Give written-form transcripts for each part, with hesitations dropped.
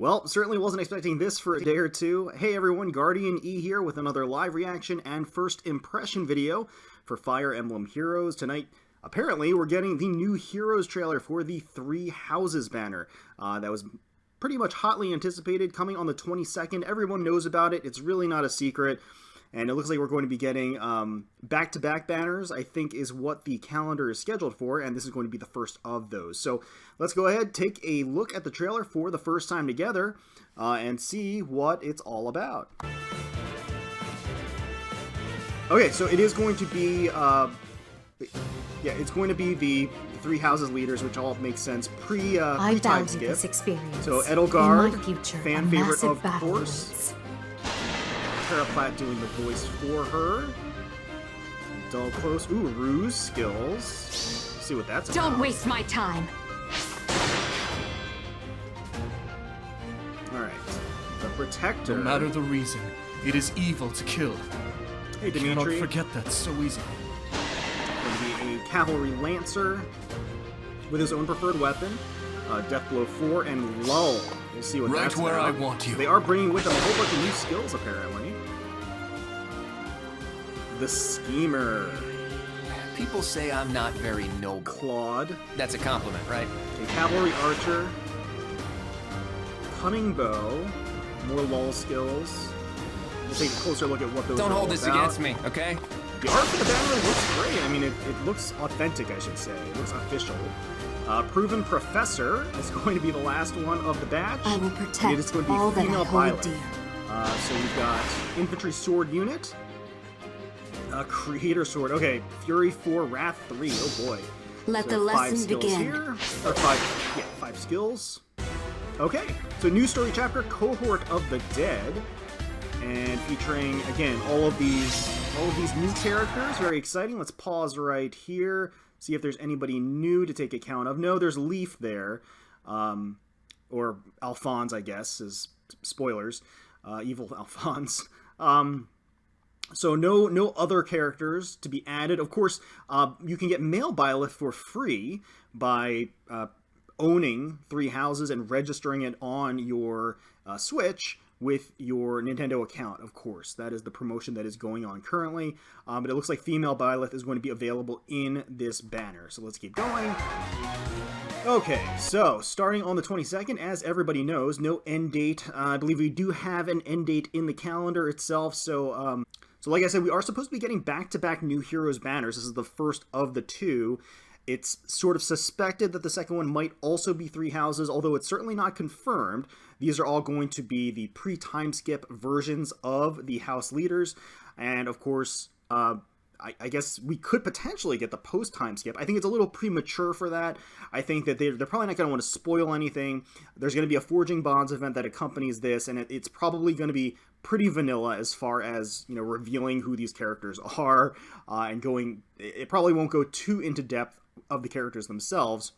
Well, certainly wasn't expecting this for a day or two. Hey everyone, GuardianE here with another live reaction and first impression video for Fire Emblem Heroes. Tonight, apparently, we're getting the new Heroes trailer for the Three Houses banner. That was pretty much hotly anticipated, coming on the 22nd. Everyone knows about it. It's really not a secret. And it looks like we're going to be getting back-to-back banners, I think is what the calendar is scheduled for, and this is going to be the first of those. So let's go ahead, take a look at the trailer for the first time together, and see what it's all about. Okay, so it is going to be, it's going to be the Three Houses leaders, which all makes sense pre-time skip. So Edelgard, fan favorite of course. Platt doing the voice for her. Dull close. Ooh, ruse skills. Let's see what that's about. Don't waste my time. Alright. The Protector. No matter the reason, it is evil to kill. Hey, Dimitri. I cannot forget that so easily. Going to be a Cavalry Lancer with his own preferred weapon. Death Blow 4 and Lull. We'll see what that's about. Right where I want you. They are bringing with them a whole bunch of new skills, apparently. The Schemer. People say I'm not very noble. Claude. That's a compliment, right? A Cavalry Archer. Cunning Bow. More Lull skills. We'll take a closer look at what those are. Don't hold this about. against me, okay? The art for the banner looks great. I mean, it looks authentic, I should say. It looks official. Proven Professor is going to be the last one of the batch. I will protect it is going to be all that I hold Byleth. dear. So we've got Infantry Sword Unit, Creator Sword. Okay, Fury 4, Wrath 3. Oh boy. Let so the lesson begin. Here. Or five skills. Okay, so new story chapter, Cohort of the Dead, and featuring again all of these new characters. Very exciting. Let's pause right here. See if there's anybody new to take account of. No, there's Leaf there. Or Alphonse, I guess, is spoilers. Evil Alphonse. So no other characters to be added. Of course, you can get Male Byleth for free by owning Three Houses and registering it on your Switch with your Nintendo account, of course. That is the promotion that is going on currently. But it looks like Female Byleth is going to be available in this banner. So let's keep going. Okay, so starting on the 22nd, as everybody knows, no end date. I believe we do have an end date in the calendar itself. So like I said, we are supposed to be getting back-to-back new Heroes banners. This is the first of the two. It's sort of suspected that the second one might also be Three Houses, although it's certainly not confirmed. These are all going to be the pre-time skip versions of the house leaders. And of course, I guess we could potentially get the post-time skip. I think it's a little premature for that. I think that they're probably not going to want to spoil anything. There's going to be a Forging Bonds event that accompanies this, and it's probably going to be pretty vanilla as far as, you know, revealing who these characters are, and going. It probably won't go too into depth of the characters themselves,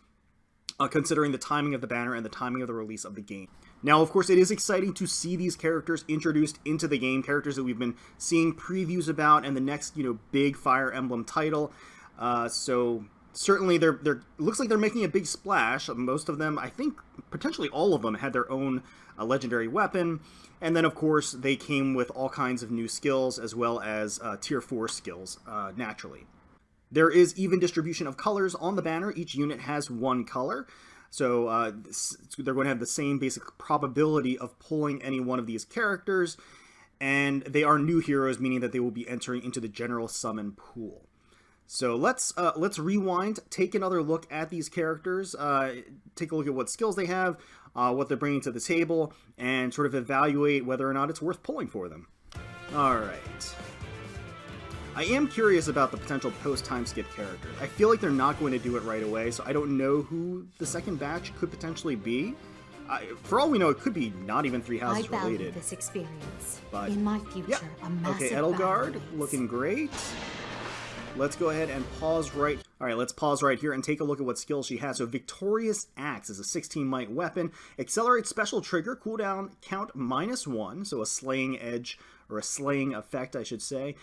considering the timing of the banner and the timing of the release of the game. Now, of course, it is exciting to see these characters introduced into the game, characters that we've been seeing previews about, and the next, you know, big Fire Emblem title. So certainly, it looks like they're making a big splash. Most of them, I think, potentially all of them, had their own legendary weapon, and then, of course, they came with all kinds of new skills as well as Tier 4 skills, naturally. There is even distribution of colors on the banner. Each unit has one color. So they're going to have the same basic probability of pulling any one of these characters. And they are new heroes, meaning that they will be entering into the general summon pool. So let's rewind, take another look at these characters, take a look at what skills they have, what they're bringing to the table, and sort of evaluate whether or not it's worth pulling for them. All right. I am curious about the potential post-time skip character. I feel like they're not going to do it right away, so I don't know who the second batch could potentially be. For all we know, it could be not even Three Houses related. I value this experience. But in my future, yeah. A massive Okay, Edelgard, balance. looking great. Let's go ahead and pause right. All right, let's pause right here and take a look at what skills she has. So Victorious Axe is a 16 might weapon. Accelerate special trigger, cooldown count -1, so a slaying edge, or a slaying effect, I should say.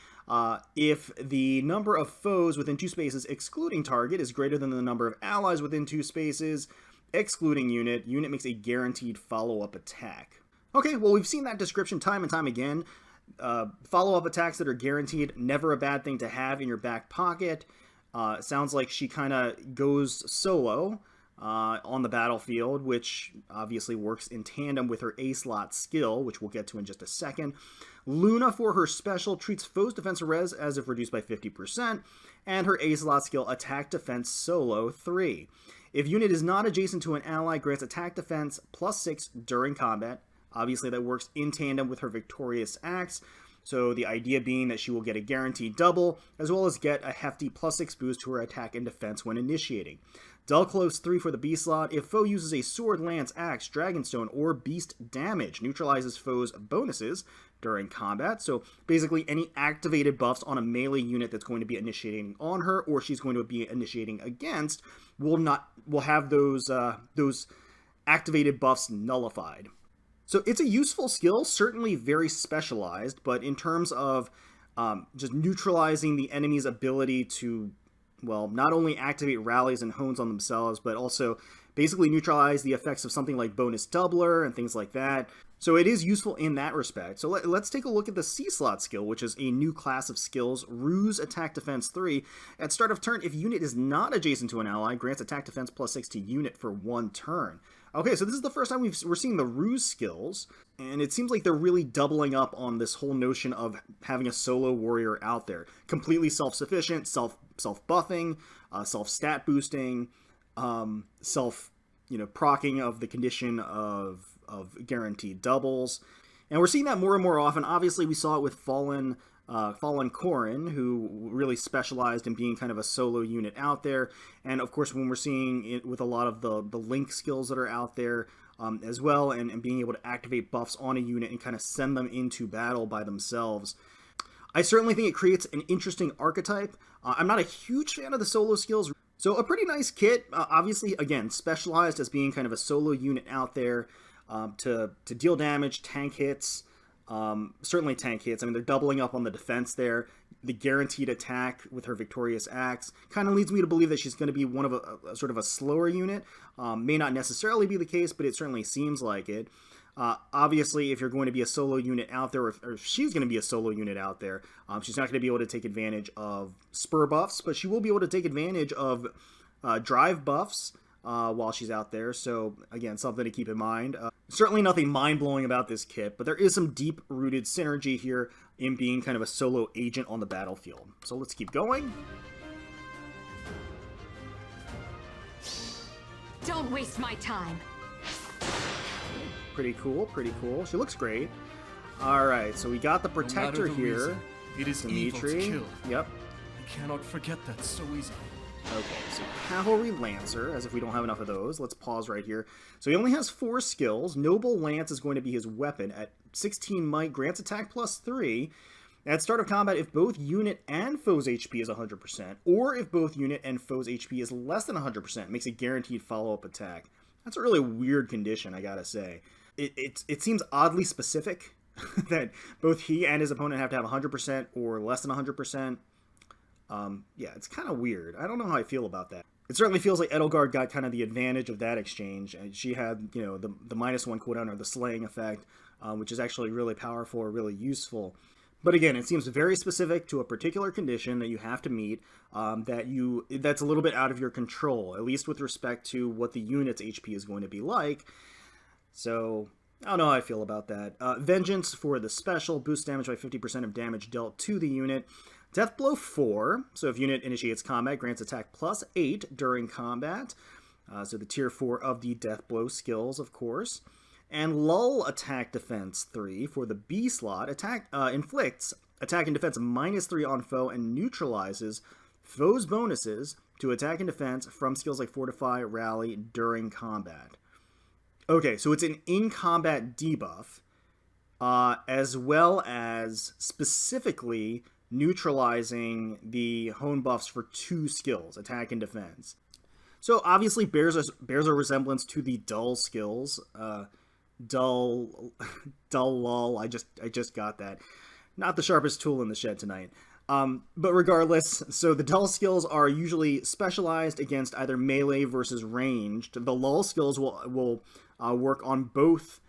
If the number of foes within 2 spaces excluding target is greater than the number of allies within 2 spaces, excluding unit. Unit makes a guaranteed follow-up attack. Okay, well, we've seen that description time and time again. Follow-up attacks that are guaranteed, never a bad thing to have in your back pocket. Sounds like she kind of goes solo on the battlefield, which obviously works in tandem with her A-slot skill, which we'll get to in just a second. Luna, for her special, treats foes' defense res as if reduced by 50%, and her A-slot skill, attack defense solo 3. If unit is not adjacent to an ally, grants attack defense +6 during combat. Obviously, that works in tandem with her victorious axe, so the idea being that she will get a guaranteed double, as well as get a hefty +6 boost to her attack and defense when initiating. Dull Close 3 for the B slot. If foe uses a sword, lance, axe, dragonstone, or beast damage, neutralizes foes' bonuses during combat. So basically any activated buffs on a melee unit that's going to be initiating on her, or she's going to be initiating against, will have those activated buffs nullified. So it's a useful skill, certainly very specialized, but in terms of just neutralizing the enemy's ability to, well, not only activate rallies and hones on themselves, but also basically neutralize the effects of something like bonus doubler and things like that. So it is useful in that respect. So let's take a look at the C-slot skill, which is a new class of skills, Ruse Attack Defense 3. At start of turn, if unit is not adjacent to an ally, grants attack defense +6 to unit for 1 turn. Okay, so this is the first time we're seeing the Ruse skills, and it seems like they're really doubling up on this whole notion of having a solo warrior out there. Completely self-sufficient, self-buffing, self-stat boosting, proccing of the condition of guaranteed doubles. And we're seeing that more and more often. Obviously, we saw it with Fallen Corrin, who really specialized in being kind of a solo unit out there. And of course, when we're seeing it with a lot of the link skills that are out there as well, and being able to activate buffs on a unit and kind of send them into battle by themselves. I certainly think it creates an interesting archetype. I'm not a huge fan of the solo skills. So a pretty nice kit, obviously, again, specialized as being kind of a solo unit out there to deal damage, tank hits, certainly tank hits. I mean, they're doubling up on the defense there. The guaranteed attack with her victorious axe kind of leads me to believe that she's going to be one of a sort of a slower unit. May not necessarily be the case, but it certainly seems like it. Obviously, if you're going to be a solo unit out there, or if she's going to be a solo unit out there, she's not going to be able to take advantage of spur buffs, but she will be able to take advantage of drive buffs while she's out there. So, again, something to keep in mind. Certainly nothing mind-blowing about this kit, but there is some deep-rooted synergy here in being kind of a solo agent on the battlefield. So let's keep going. Don't waste my time. Pretty cool, pretty cool. She looks great. Alright, so we got the Protector here. Reason, it is Dimitri. evil to kill. Yep. I cannot forget that so easily. Okay, so Cavalry Lancer, as if we don't have enough of those. Let's pause right here. So he only has 4 skills. Noble Lance is going to be his weapon. At 16 might, grants attack +3. At start of combat, if both unit and foe's HP is 100%, or if both unit and foe's HP is less than 100%, makes a guaranteed follow-up attack. That's a really weird condition, I gotta say. It seems oddly specific that both he and his opponent have to have 100% or less than 100%. Yeah, it's kind of weird. I don't know how I feel about that. It certainly feels like Edelgard got kind of the advantage of that exchange. She had, the -1 cooldown, or the slaying effect, which is actually really powerful or really useful. But again, it seems very specific to a particular condition that you have to meet, that's a little bit out of your control, at least with respect to what the unit's HP is going to be like. So, I don't know how I feel about that. Vengeance for the special, boosts damage by 50% of damage dealt to the unit. Death Blow 4, so if unit initiates combat, grants attack +8 during combat. So the tier 4 of the Death Blow skills, of course. And Lull Attack Defense 3 for the B slot. Inflicts attack and defense -3 on foe and neutralizes foe's bonuses to attack and defense from skills like Fortify, Rally during combat. Okay, so it's an in-combat debuff, as well as specifically neutralizing the hone buffs for 2 skills, attack and defense. So obviously bears a resemblance to the dull skills. Dull lull. I just got that. Not the sharpest tool in the shed tonight. But regardless, so the dull skills are usually specialized against either melee versus ranged. The lull skills will work on both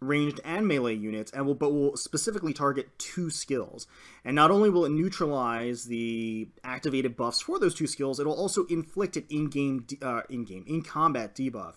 ranged and melee units, and will specifically target 2 skills. And not only will it neutralize the activated buffs for those 2 skills, it'll also inflict an in-combat debuff,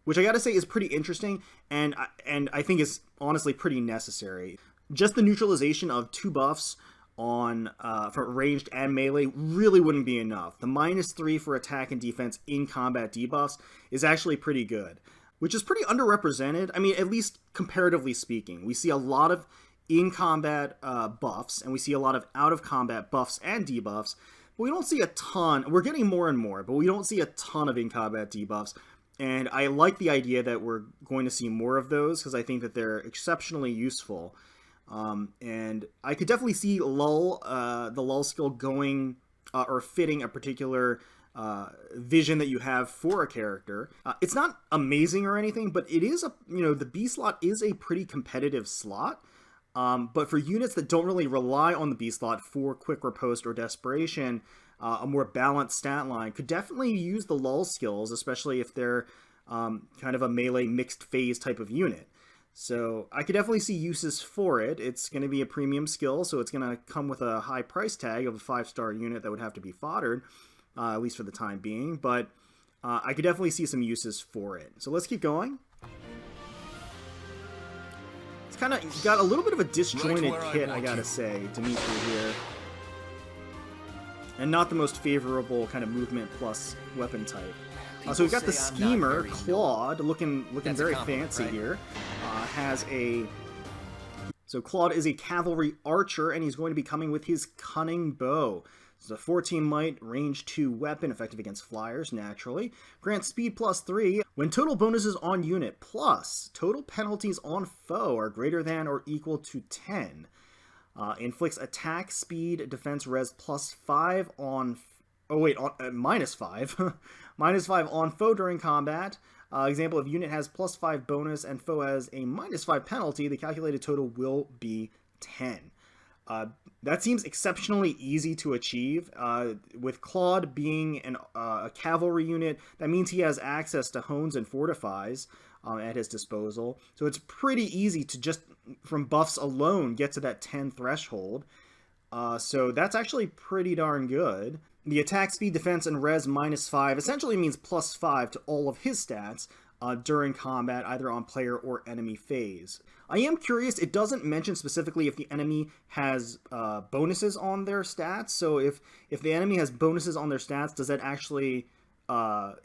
which I gotta say is pretty interesting, and I think is honestly pretty necessary. Just the neutralization of 2 buffs on for ranged and melee really wouldn't be enough. The -3 for attack and defense in combat debuffs is actually pretty good, which is pretty underrepresented. I mean, at least comparatively speaking. We see a lot of in-combat buffs, and we see a lot of out-of-combat buffs and debuffs, but we don't see a ton. We're getting more and more, but we don't see a ton of in-combat debuffs, and I like the idea that we're going to see more of those, because I think that they're exceptionally useful. And I could definitely see the lull skill going, or fitting a particular vision that you have for a character. It's not amazing or anything, but it is the B slot is a pretty competitive slot. But for units that don't really rely on the B slot for quick riposte or desperation, a more balanced stat line could definitely use the lull skills, especially if they're kind of a melee mixed phase type of unit. So I could definitely see uses for it. It's going to be a premium skill, so it's going to come with a high price tag of a 5-star unit that would have to be foddered, at least for the time being. But I could definitely see some uses for it. So let's keep going. It's kind of got a little bit of a disjointed kit, I gotta say, Dimitri here. And not the most favorable kind of movement plus weapon type. So we've got the schemer, Claude, looking very fancy here. So Claude is a cavalry archer, and he's going to be coming with his cunning bow. This is a 14 might, range 2 weapon, effective against flyers, naturally. Grants speed +3 when total bonuses on unit plus total penalties on foe are greater than or equal to 10. Inflicts attack, speed, defense, res +5 on... -5. -5 on foe during combat. Example, if unit has +5 bonus and foe has a -5 penalty, the calculated total will be 10. That seems exceptionally easy to achieve. With Claude being a cavalry unit, that means he has access to hones and fortifies at his disposal. So it's pretty easy to just, from buffs alone, get to that 10 threshold. So that's actually pretty darn good. The attack, speed, defense, and res -5 essentially means +5 to all of his stats during combat, either on player or enemy phase. I am curious, it doesn't mention specifically if the enemy has bonuses on their stats, so if the enemy has bonuses on their stats, does that actually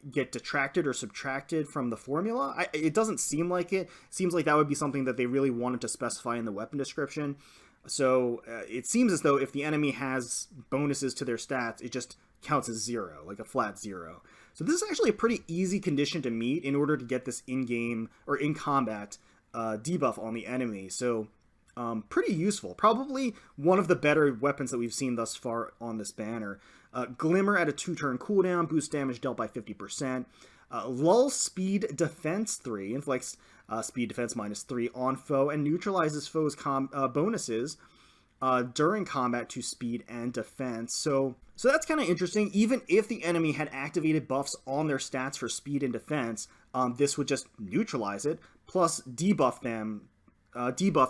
get detracted or subtracted from the formula? It doesn't seem like it. It seems like that would be something that they really wanted to specify in the weapon description. So it seems as though if the enemy has bonuses to their stats, it just counts as 0, like a flat 0. So this is actually a pretty easy condition to meet in order to get this in-game or in-combat debuff on the enemy. So pretty useful. Probably one of the better weapons that we've seen thus far on this banner. Glimmer at a 2-turn cooldown, boosts damage dealt by 50%. Lull speed defense 3, inflicts speed defense -3 on foe, and neutralizes foe's bonuses during combat to speed and defense. So that's kind of interesting. Even if the enemy had activated buffs on their stats for speed and defense, this would just neutralize it, plus debuff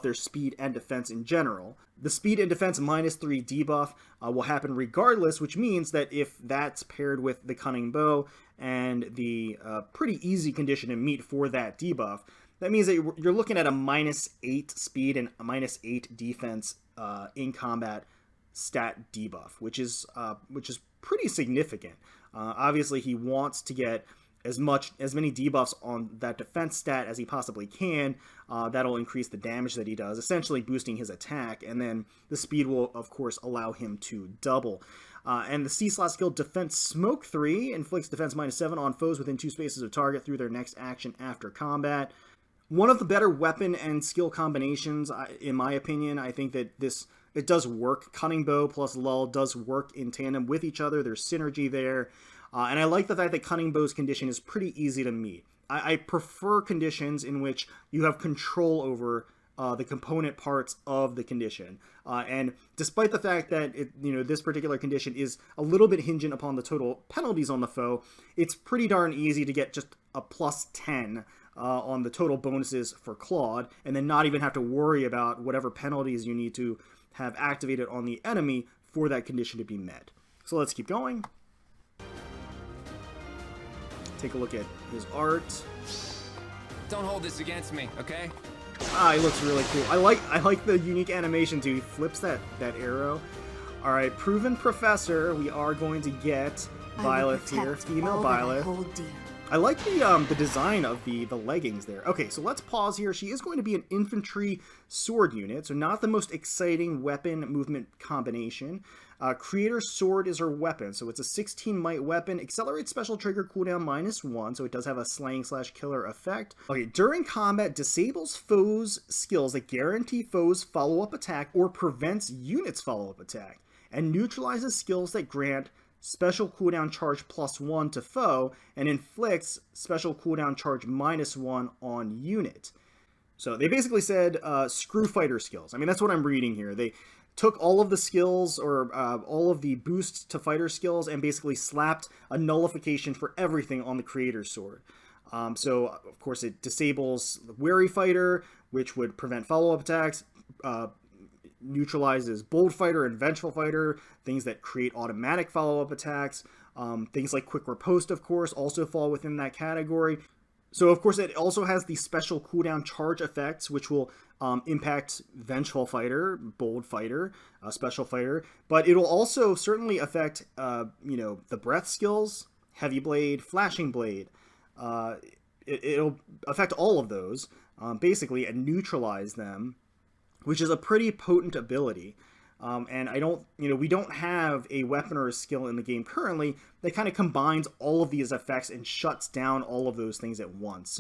their speed and defense in general. The speed and defense -3 debuff will happen regardless, which means that if that's paired with the cunning bow and the pretty easy condition to meet for that debuff, that means that you're looking at a -8 speed and a -8 defense in combat stat debuff, which is pretty significant. Obviously, he wants to get as many debuffs on that defense stat as he possibly can. That'll increase the damage that he does, essentially boosting his attack, and then the speed will, of course, allow him to double. And the C-slot skill Defense Smoke 3 inflicts defense -7 on foes within 2 spaces of target through their next action after combat. One of the better weapon and skill combinations, in my opinion. I think that it does work. Cunning Bow plus Lull does work in tandem with each other. There's synergy there. And I like the fact that Cunning Bow's condition is pretty easy to meet. I prefer conditions in which you have control over the component parts of the condition. And despite the fact that this particular condition is a little bit hingent upon the total penalties on the foe, it's pretty darn easy to get just a plus 10 on the total bonuses for Claude, and then not even have to worry about whatever penalties you need to have activated on the enemy for that condition to be met. So let's keep going. Take a look at his art. Don't hold this against me, okay? He looks really cool. I like the unique animation too. He flips that arrow. All right, proven professor. We are going to get Byleth here, female Byleth. I like the design of the leggings there. Okay, so let's pause here. She is going to be an infantry sword unit, so not the most exciting weapon movement combination. Creator's sword is her weapon, so it's a 16 might weapon. Accelerates special trigger cooldown -1, so it does have a slaying/killer effect. Okay, during combat, disables foes' skills that guarantee foes' follow-up attack or prevents units' follow-up attack, and neutralizes skills that grant special cooldown charge +1 to foe, and inflicts special cooldown charge -1 on unit. So they basically said, screw fighter skills. I mean, that's what I'm reading here. They took all of the skills, or all of the boosts to fighter skills, and basically slapped a nullification for everything on the Creator's Sword. So, of course, it disables Wary Fighter, which would prevent follow-up attacks, neutralizes Bold Fighter and Vengeful Fighter, things that create automatic follow-up attacks. Things like Quick Riposte, of course, also fall within that category. So, of course, it also has the special cooldown charge effects, which will impact Vengeful Fighter, Bold Fighter, Special Fighter. But it'll also certainly affect, the Breath skills, Heavy Blade, Flashing Blade. It'll affect all of those, basically, and neutralize them, which is a pretty potent ability. And we don't have a weapon or a skill in the game currently that kind of combines all of these effects and shuts down all of those things at once.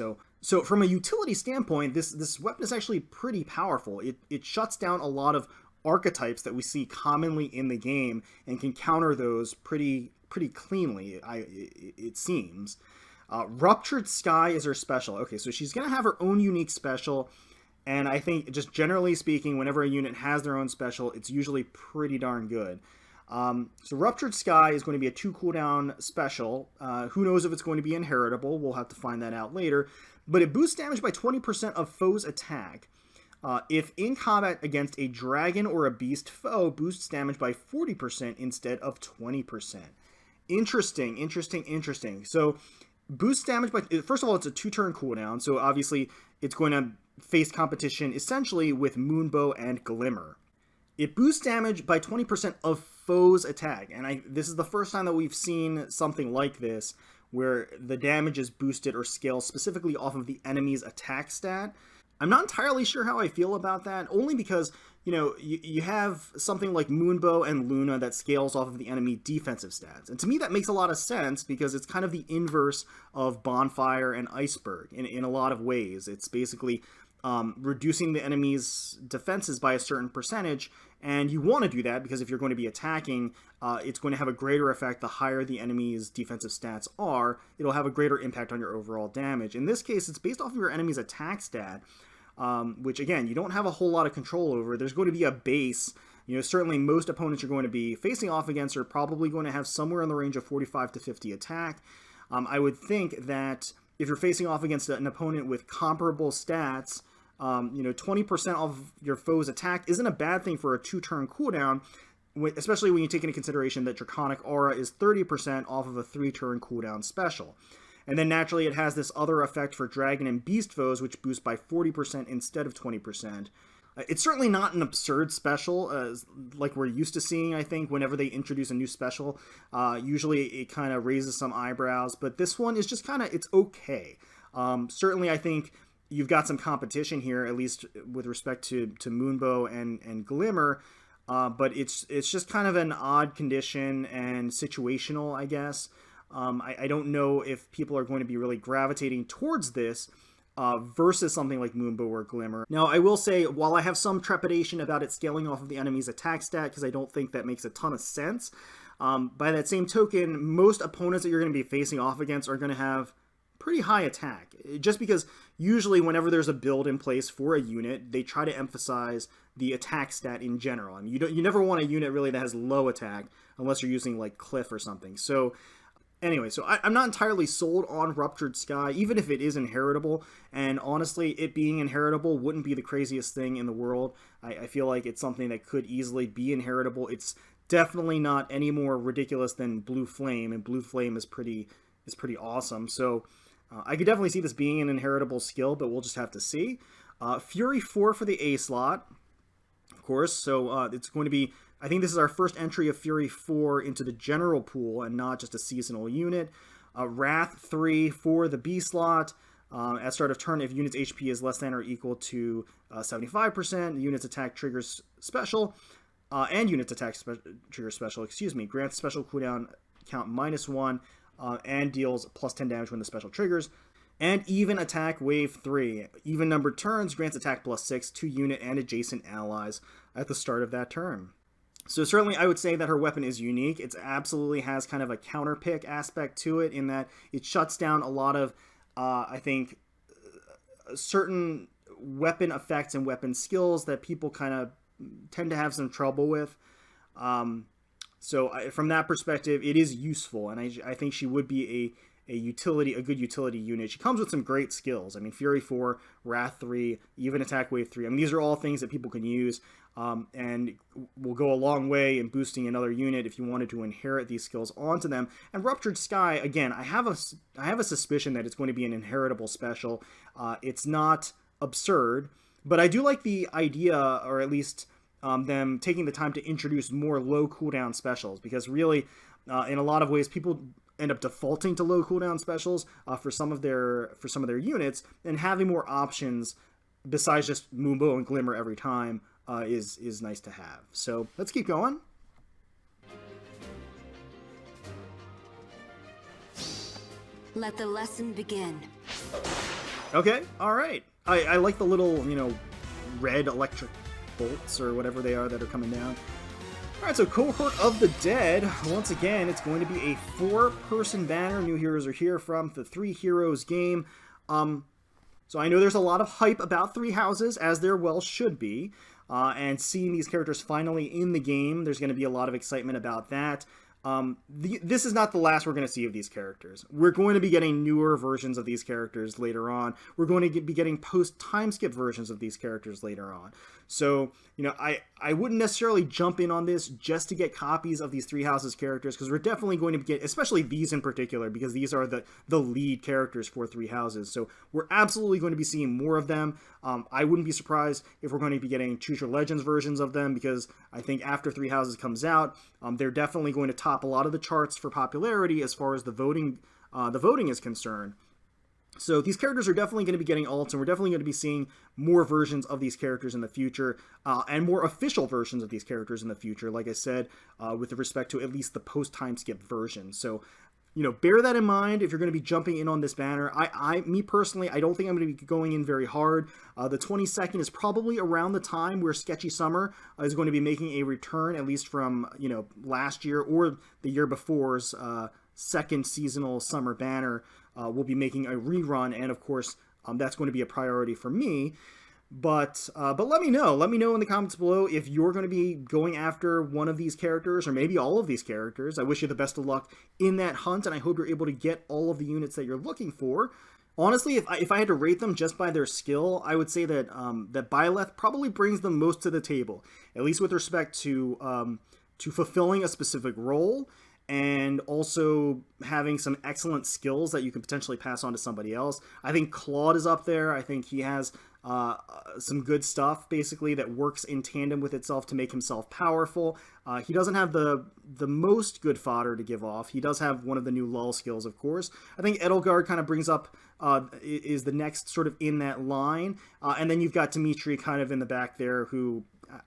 So from a utility standpoint, this weapon is actually pretty powerful. It shuts down a lot of archetypes that we see commonly in the game and can counter those pretty cleanly, it seems. Ruptured Sky is her special. Okay, so she's going to have her own unique special. And I think, just generally speaking, whenever a unit has their own special, it's usually pretty darn good. So Ruptured Sky is going to be a 2 cooldown special. Who knows if it's going to be inheritable? We'll have to find that out later. But it boosts damage by 20% of foe's attack. If in combat against a dragon or a beast foe, boosts damage by 40% instead of 20%. Interesting. So boosts damage by... First of all, it's a 2-turn cooldown, so obviously it's going to face competition essentially with Moonbow and Glimmer. It boosts damage by 20% of foe's attack, and this is the first time that we've seen something like this, where the damage is boosted or scaled specifically off of the enemy's attack stat. I'm not entirely sure how I feel about that, only because, you have something like Moonbow and Luna that scales off of the enemy defensive stats. And to me, that makes a lot of sense, because it's kind of the inverse of Bonfire and Iceberg in a lot of ways. It's basically reducing the enemy's defenses by a certain percentage, and you want to do that because if you're going to be attacking, it's going to have a greater effect the higher the enemy's defensive stats are. It'll have a greater impact on your overall damage. In this case, it's based off of your enemy's attack stat, which, again, you don't have a whole lot of control over. There's going to be a base. Certainly most opponents you're going to be facing off against are probably going to have somewhere in the range of 45 to 50 attack. I would think that if you're facing off against an opponent with comparable stats, 20% of your foe's attack isn't a bad thing for a 2-turn cooldown, especially when you take into consideration that Draconic Aura is 30% off of a 3-turn cooldown special. And then naturally it has this other effect for Dragon and Beast foes, which boosts by 40% instead of 20%. It's certainly not an absurd special, like we're used to seeing, I think, whenever they introduce a new special. Usually it kind of raises some eyebrows, but this one is just it's okay. Certainly I think you've got some competition here, at least with respect to Moonbow and Glimmer, but it's just kind of an odd condition and situational, I guess. I don't know if people are going to be really gravitating towards this versus something like Moonbow or Glimmer. Now, I will say, while I have some trepidation about it scaling off of the enemy's attack stat, because I don't think that makes a ton of sense, by that same token, most opponents that you're going to be facing off against are going to have pretty high attack, just because usually whenever there's a build in place for a unit, they try to emphasize the attack stat in general. I mean, you never want a unit really that has low attack unless you're using like Cliff or something. So anyway, so I'm not entirely sold on Ruptured Sky, even if it is inheritable, and honestly, it being inheritable wouldn't be the craziest thing in the world. I feel like it's something that could easily be inheritable. It's definitely not any more ridiculous than Blue Flame, and Blue Flame is pretty awesome. So I could definitely see this being an inheritable skill, but we'll just have to see. Fury 4 for the A slot, of course, so it's going to be, I think this is our first entry of Fury 4 into the general pool and not just a seasonal unit. Wrath 3 for the B slot. At start of turn, if unit's HP is less than or equal to 75%, the unit's attack triggers special, and unit's attack triggers special, grants special cooldown count -1, and deals plus 10 damage when the special triggers. And even attack wave 3. Even numbered turns grants attack +6 to unit and adjacent allies at the start of that turn. So certainly I would say that her weapon is unique. It absolutely has kind of a counter pick aspect to it in that it shuts down a lot of, I think, certain weapon effects and weapon skills that people kind of tend to have some trouble with. So from that perspective, it is useful, and I think she would be a good utility unit. She comes with some great skills. I mean, Fury 4, Wrath 3, even Attack Wave 3. I mean, these are all things that people can use, and will go a long way in boosting another unit if you wanted to inherit these skills onto them. And Ruptured Sky, again, I have a suspicion that it's going to be an inheritable special. It's not absurd, but I do like the idea, or at least them taking the time to introduce more low cooldown specials, because really, in a lot of ways, people end up defaulting to low cooldown specials for some of their units, and having more options besides just Moonbow and Glimmer every time is nice to have. So let's keep going. Let the lesson begin. Okay, all right. I like the little, red electric bolts or whatever they are that are coming down. Alright, so Cohort of the Dead. Once again, it's going to be a 4-person banner. New heroes are here from the 3 Heroes game. So I know there's a lot of hype about 3 houses, as there well should be. And seeing these characters finally in the game, there's going to be a lot of excitement about that. This is not the last we're going to see of these characters. We're going to be getting newer versions of these characters later on. We're going to be getting post-time skip versions of these characters later on. So, I wouldn't necessarily jump in on this just to get copies of these 3 houses characters, because we're definitely going to get, especially these in particular, because these are the lead characters for 3 houses. So we're absolutely going to be seeing more of them. I wouldn't be surprised if we're going to be getting Choose Your Legends versions of them, because I think after 3 houses comes out, they're definitely going to top a lot of the charts for popularity as far as the voting is concerned. So these characters are definitely going to be getting alts, and we're definitely going to be seeing more versions of these characters in the future, and more official versions of these characters in the future, like I said, with respect to at least the post-time skip version. So, bear that in mind if you're going to be jumping in on this banner. Me personally, I don't think I'm going to be going in very hard. The 22nd is probably around the time where Sketchy Summer is going to be making a return, at least from, last year or the year before's second seasonal summer banner. We'll be making a rerun, and of course, that's going to be a priority for me. But let me know. Let me know in the comments below if you're going to be going after one of these characters, or maybe all of these characters. I wish you the best of luck in that hunt, and I hope you're able to get all of the units that you're looking for. Honestly, if I had to rate them just by their skill, I would say that that Byleth probably brings the most to the table, at least with respect to fulfilling a specific role, and also having some excellent skills that you can potentially pass on to somebody else. I think Claude is up there. I think he has some good stuff, basically, that works in tandem with itself to make himself powerful. He doesn't have the most good fodder to give off. He does have one of the new lull skills, of course. I think Edelgard kind of brings up, is the next sort of in that line. And then you've got Dimitri kind of in the back there, who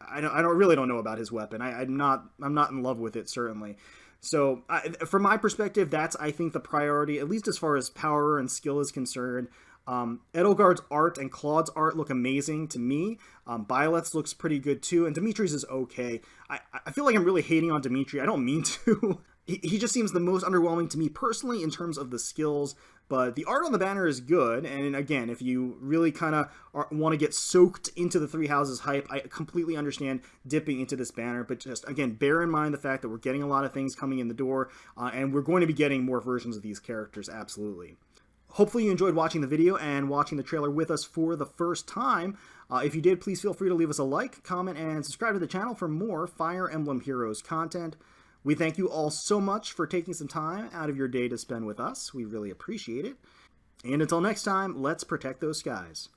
I really don't know about his weapon. I'm not in love with it, certainly. So, from my perspective, that's, I think, the priority, at least as far as power and skill is concerned. Edelgard's art and Claude's art look amazing to me. Byleth's looks pretty good, too, and Dimitri's is okay. I feel like I'm really hating on Dimitri. I don't mean to. He just seems the most underwhelming to me personally in terms of the skills But the art on the banner is good, and again, if you really kind of want to get soaked into the Three Houses hype, I completely understand dipping into this banner, but just, again, bear in mind the fact that we're getting a lot of things coming in the door, and we're going to be getting more versions of these characters, absolutely. Hopefully you enjoyed watching the video and watching the trailer with us for the first time. If you did, please feel free to leave us a like, comment, and subscribe to the channel for more Fire Emblem Heroes content. We thank you all so much for taking some time out of your day to spend with us. We really appreciate it. And until next time, let's protect those skies.